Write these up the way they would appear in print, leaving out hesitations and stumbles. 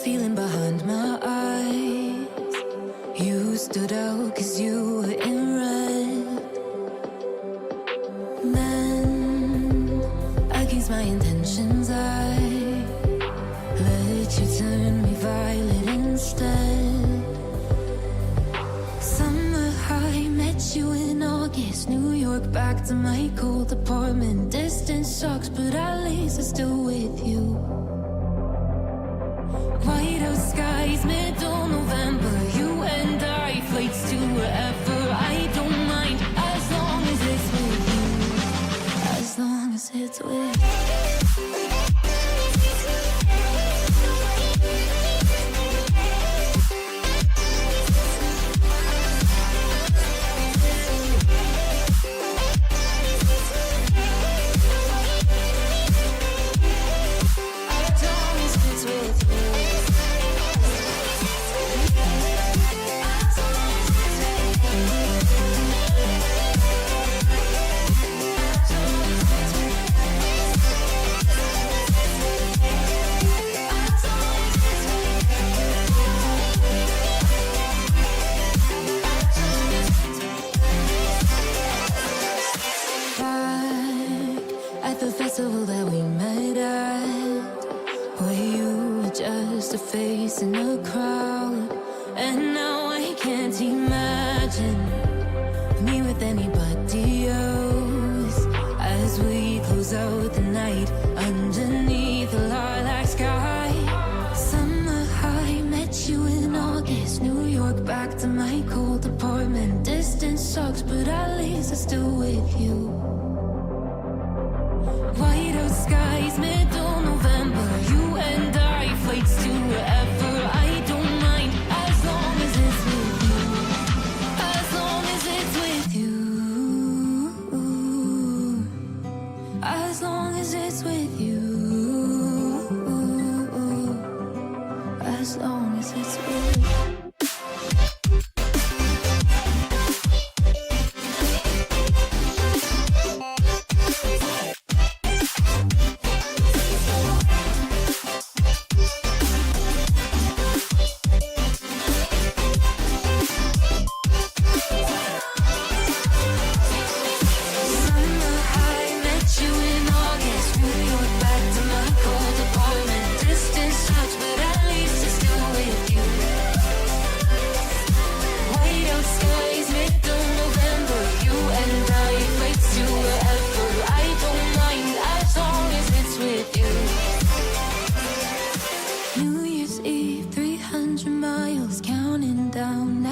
feeling behind my eyes. You stood out 'cause you were in red. Then, against my intentions, I let you turn me violet instead. Summer high, met you in August. New York, back to my cold apartment. Distance sucks, but at least I'm still with you. White out skies, middle November. You and I, flights to wherever. I don't mind, as long as it's with you. As long as it's with you. The festival that we met at, where you were just a face in the crowd. And now I can't imagine me with anybody else. As we close out the night underneath the lilac sky. Summer high, met you in August. New York, back to my cold apartment. Distance sucks, but at least I'm still with you. White out skies, middle November. You and I, flights to wherever. I don't mind, as long as it's with you. As long as it's with you. As long as it's with you. As long as it's with you.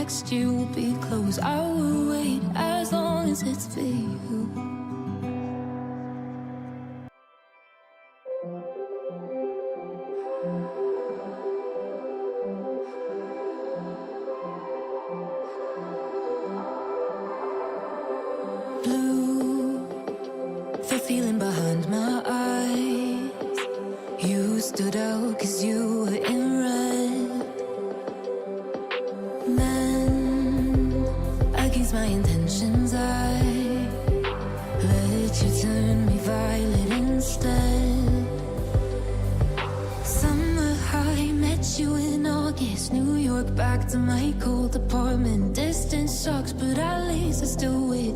Next year will be close. I will wait as long as it's for you. Blue, the feeling behind my eyes. You stood out 'cause you were in red. Against my intentions, I let you turn me violet instead. Summer high, met you in August. New York, back to my cold apartment. Distance sucks, but at least I'm still